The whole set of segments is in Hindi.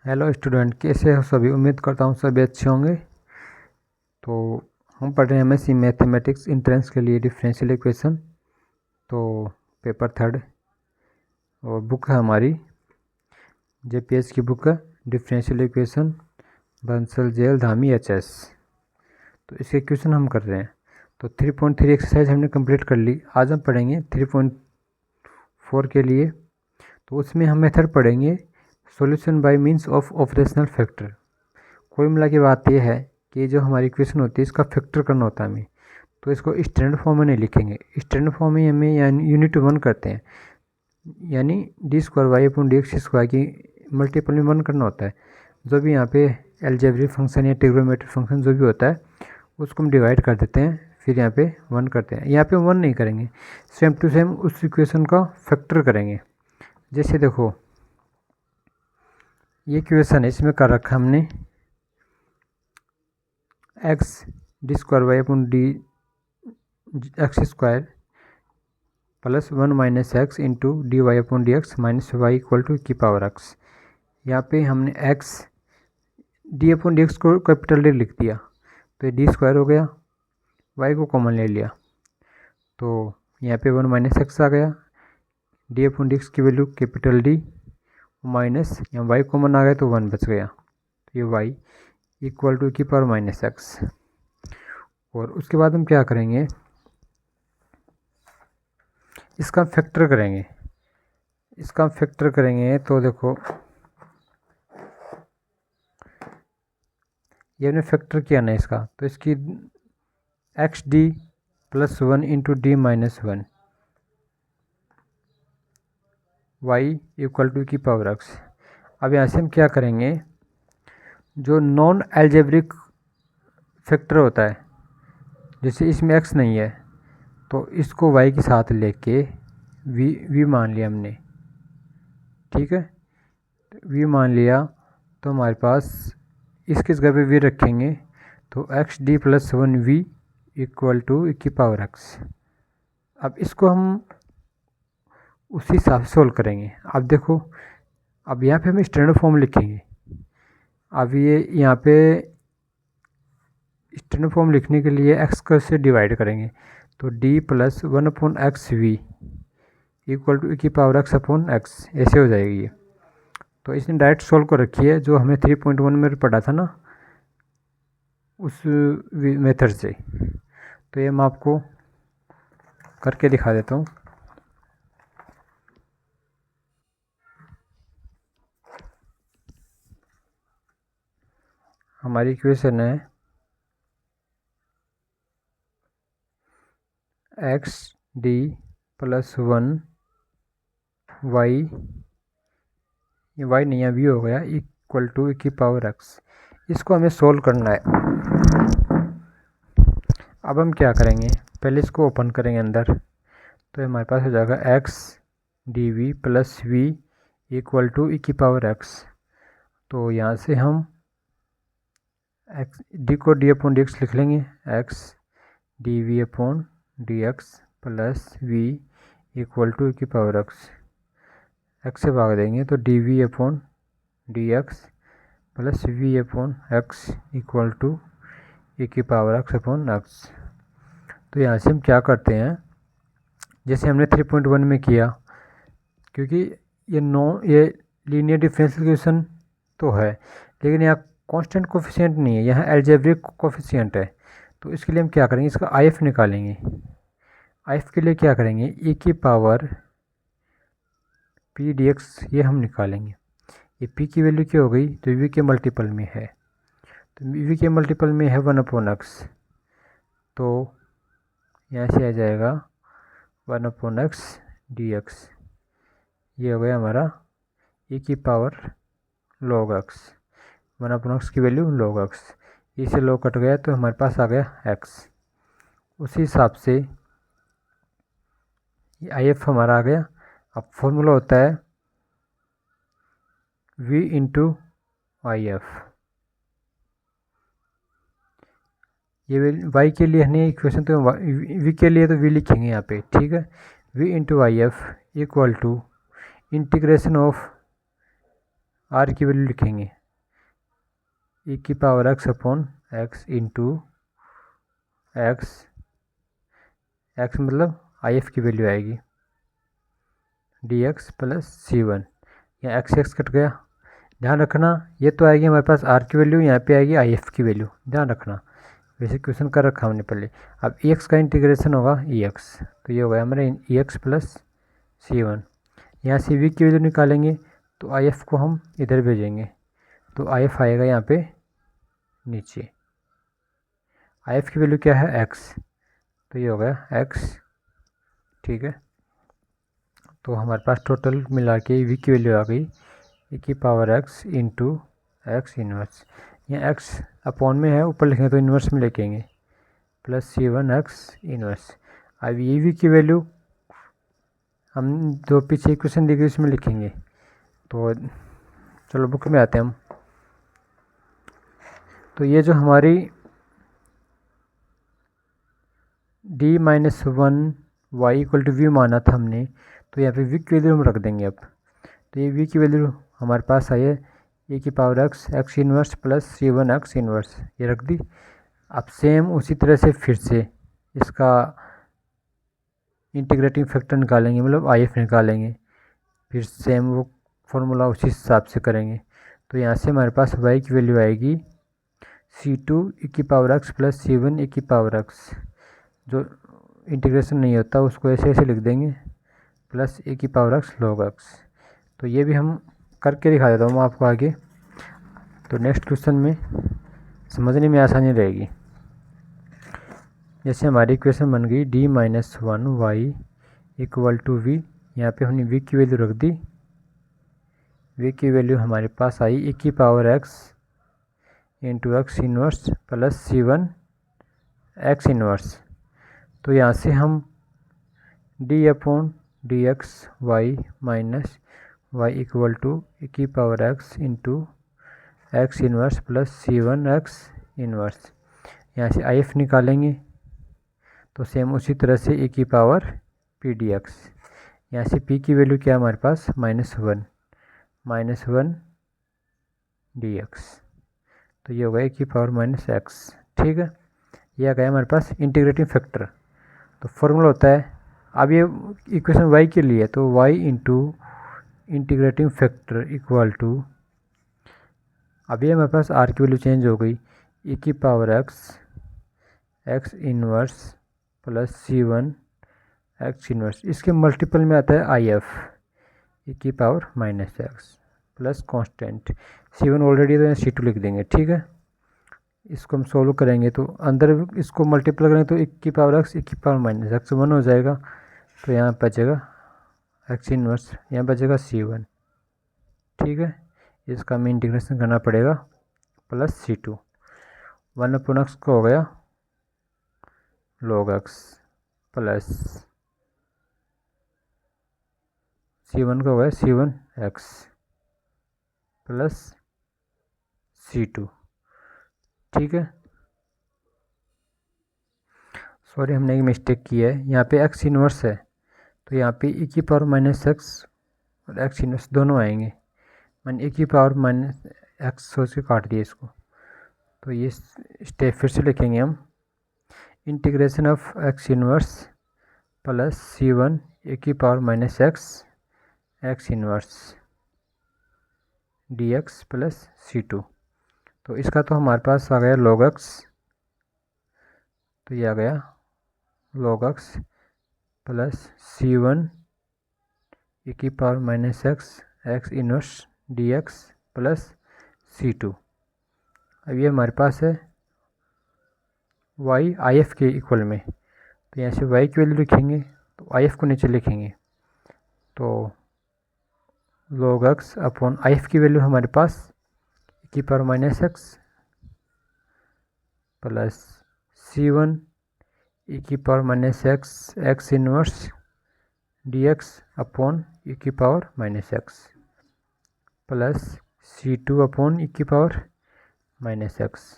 हेलो स्टूडेंट, कैसे हो सभी। उम्मीद करता हूँ सभी अच्छे होंगे। तो हम पढ़ रहे हैं एमएससी मैथमेटिक्स एंट्रेंस के लिए डिफरेंशियल इक्वेशन, तो पेपर 3 और बुक है हमारी जेपीएस की बुक है डिफरेंशियल इक्वेशन बंसल जेल धामी एचएस। तो इसके क्वेश्चन हम कर रहे हैं। तो 3.3 एक्सरसाइज हमने कंप्लीट कर ली। आज हम पढ़ेंगे 3.4 के लिए। तो उसमें हम मेथड पढ़ेंगे solution by means of operational factor. कोई मिला की बात यह है कि जो हमारी इक्वेशन होती है इसका फैक्टर करना होता है हमें। तो इसको स्टैंडर्ड फॉर्म में नहीं लिखेंगे, स्टैंडर्ड फॉर्म में हमें यानी यूनिट 1 करते हैं, यानी d²y/dx² की मल्टीपल में 1 करना होता है। जो भी यहाँ पे एल्जेब्रिक फंक्शन या ट्रिग्नोमेट्रिक फंक्शन जो भी होता है उसको हम डिवाइड कर देते हैं, फिर यहाँ पे 1 करते हैं। यहाँ पे 1 नहीं करेंगे, सेम टू सेम उस इक्वेशन का फैक्टर करेंगे। जैसे देखो ये इक्वेशन है, इसमें कर रखा हमने x d²y/dx² plus 1 - x into dy/dx minus y equal to e⁻x। यहाँ पे हमने x d/dx को कैपिटल D लिख दिया, तो ये d² हो गया, y को कॉमन ले लिया तो यहाँ पे 1 - x आ गया, d/dx की वैल्यू कैपिटल D माइनस यहाँ y कॉमन आ गया तो 1 बच गया, तो ये y इक्वल टू e⁻x। और उसके बाद हम क्या करेंगे, इसका फैक्टर करेंगे। तो देखो ये हमने फैक्टर किया ना इसका, तो इसकी xd + 1 into d - 1 y equal to e⁻x। अब यहाँ से हम क्या करेंगे, जो नॉन एल्जेब्रिक फैक्टर होता है, जैसे इसमें x नहीं है तो इसको y के साथ लेके v मान लिया हमने, ठीक है। v मान लिया तो हमारे पास इसकी जगह पे v रखेंगे, तो xd + 1v equal to e⁻x। अब इसको हम उसी हिसाब से सोल्व करेंगे। अब देखो, अब यहाँ पे हम स्टैंडर्ड फॉर्म लिखेंगे। अब ये यहाँ पे स्टैंडर्ड फॉर्म लिखने के लिए x को से डिवाइड करेंगे, तो d + 1/xv equal to e⁻x/x ऐसे हो जाएगी ये। तो इसने डायरेक्ट सोल्व कर रखी है, जो हमें 3.1 में पढ़ा था ना उस मेथड से। तो ये मैं आपको करके दिखा देता हूँ। हमारी इक्वेशन है xd + 1 y, ये y नहीं है v हो गया, इक्वल टू e⁻x। इसको हमें सोल्व करना है। अब हम क्या करेंगे, पहले इसको ओपन करेंगे अंदर, तो हमारे पास हो जाएगा x dv + v equal to e⁻x। तो यहाँ से हम d को d/dx लिख लेंगे, x dv/dx + v equal to e⁻x। x से भाग देंगे तो dv/dx + v/x equal to e⁻x/x। तो यहाँ से हम क्या करते हैं, जैसे हमने 3.1 में किया, क्योंकि ये लीनियर डिफरेंशियल इक्वेशन तो है, लेकिन यहाँ कांस्टेंट कोफिशिएंट नहीं है, यहाँ एल्जेब्रिक कोफिशिएंट है। तो इसके लिए हम क्या करेंगे, इसका IF निकालेंगे। IF के लिए क्या करेंगे, e⁻p⁻dx ये हम निकालेंगे। ये p की वैल्यू क्या हो गई, तो v के मल्टीपल में है, तो v के मल्टीपल में है 1/x, तो यहाँ से आ जाएगा 1/x dx। ये हो गया हमारा e⁻log x, 1/x की वैल्यू log x। इसे log कट गया तो हमारे पास आ गया x। उसी हिसाब से IF हमारा आ गया। अब फॉर्मूला होता है v × IF। ये y के लिए है इक्वेशन, तो v के लिए तो v लिखेंगे यहाँ पे, ठीक है। v × IF equal to integration of R की वैल्यू लिखेंगे e की power x upon x into x, x मतलब आई एफ की वैल्यू आएगी d x plus c one, यहाँ एक्स एक्स कट गया। ध्यान रखना ये तो आएगी हमारे पास आर की वैल्यू, यहाँ पे आएगी आई एफ की वैल्यू, ध्यान रखना, वैसे क्वेश्चन कर रखा हमने पहले। अब ई एक्स का इंटीग्रेशन होगा ई एक्स, तो ये होगा हमारे ई एक्स प्लस सी वन। यहाँ से वी की वैल्यू निकालेंगे तो आई एफ को हम इधर भेजेंगे, तो आई एफ आएगा यहाँ पे नीचे। आई एफ की वैल्यू क्या है एक्स, तो ये हो गया एक्स, ठीक है। तो हमारे पास टोटल मिला के वी की वैल्यू आ गई e की power x into x inverse, यहाँ x अपॉन में है, ऊपर लिखेंगे तो इन्वर्स में लिखेंगे plus c one x inverse. अब ये वी की वैल्यू हम जो पीछे इक्वेशन दी गई उसमें लिखेंगे। तो चलो बुक में आते हैं हम। तो ये जो हमारी d minus one y equal to v माना था हमने, तो यहाँ पे वी की वैल्यू हम रख देंगे अब। तो ये वी की वैल्यू हमारे पास आई है ए की power x x inverse plus c one x inverse, ये रख दी। अब सेम उसी तरह से फिर से इसका इंटीग्रेटिंग फैक्टर निकालेंगे, मतलब आई एफ निकालेंगे, फिर सेम वो फॉर्मूला उसी हिसाब से करेंगे। तो यहाँ से हमारे पास वाई की वैल्यू आएगी सी टू ए की power x plus c one ए की पावर एक्स, जो इंटीग्रेशन नहीं होता उसको ऐसे ऐसे लिख देंगे प्लस ए की पावर एक्स लॉग एक्स। तो ये भी हम करके दिखा देता हूँ आपको आगे, तो नेक्स्ट क्वेश्चन में समझने में आसानी रहेगी। जैसे हमारी इक्वेशन बन गई d minus one y equal to v, यहाँ पे हमने v की वैल्यू रख दी, v की वैल्यू हमारे पास आई e की power x into x inverse plus c one x inverse. तो यहाँ से हम d upon d x y minus y equal to e की power x into x inverse plus c one x inverse, यहाँ से आई एफ निकालेंगे तो सेम उसी तरह से e की पावर पी डी एक्स, यहाँ से p की वैल्यू क्या है हमारे पास माइनस वन डी एक्स, तो ये होगा e की पावर माइनस एक्स, ठीक है। ये आ गया हमारे पास इंटीग्रेटिंग फैक्टर। तो फॉर्मूला होता है, अब ये इक्वेशन y के लिए, तो y into integrating factor equal to, अब ये हमारे पास r की वैल्यू चेंज हो गई e की power x inverse plus c one x inverse, इसके मल्टीपल में आता है आई एफ e की power minus x plus constant c one already, तो यहाँ सी टू लिख देंगे, ठीक है। इसको हम सोल्व करेंगे तो अंदर इसको मल्टीप्लाई करेंगे तो e की पावर एक्स e की पावर माइनस एक्स वन हो जाएगा, तो यहाँ बचेगा एक्स इन्वर्स, यहाँ बचेगा सी वन, ठीक है। इसका हमें इंटीग्रेशन करना पड़ेगा plus c two, one upon x का हो गया log x plus c one का हो गया c one x plus c two, ठीक है। सॉरी हमने एक मिस्टेक की है, यहाँ पे एक्स इन्वर्स है तो यहाँ पे e की पावर माइनस एक्स और एक्स इन्वर्स दोनों आएंगे, मैंने e की पावर माइनस एक्स सोच के काट दिया इसको। तो ये स्टेप फिर से लिखेंगे हम, integration of x inverse plus c one ए की power minus x inverse d x plus c two. तो इसका तो हमारे पास आ गया लॉग एक्स, तो ये आ गया log x plus c one ए की power minus x inverse d x plus c two. अब ये हमारे पास है y आई एफ के इक्वल में, तो यहाँ से y की वैल्यू लिखेंगे तो आई एफ को नीचे लिखेंगे, तो log x upon I F की वैल्यू हमारे पास e की power minus x plus c one e की power minus x inverse d x upon e की power minus x plus c two upon e की पावर माइनस एक्स।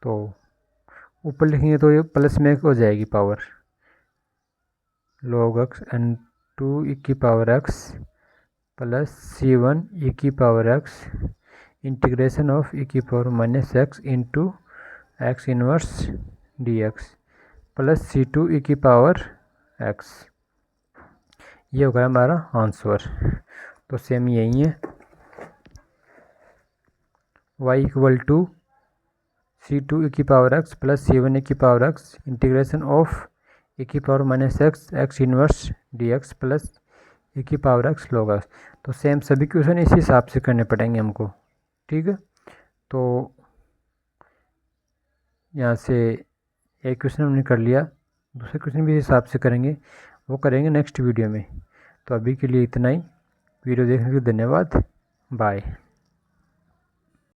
तो ऊपर लिखेंगे तो ये प्लस में हो जाएगी power, log x into e की power x plus C1 e की power x integration of e की power minus x into x inverse dx plus C2 e की पावर x। ये होगा हमारा आंसर। तो सेम यही है, y equal to C2 e की power x plus C1 e की power x integration of e की power minus x inverse dx plus e की पावर x log x। तो सेम सभी क्वेश्चन इसी हिसाब से करने पड़ेंगे हमको, ठीक है। तो यहाँ से एक क्वेश्चन हमने कर लिया, दूसरे क्वेश्चन भी इस हिसाब से करेंगे, वो करेंगे नेक्स्ट वीडियो में। तो अभी के लिए इतना ही। वीडियो देखने के लिए धन्यवाद, बाय।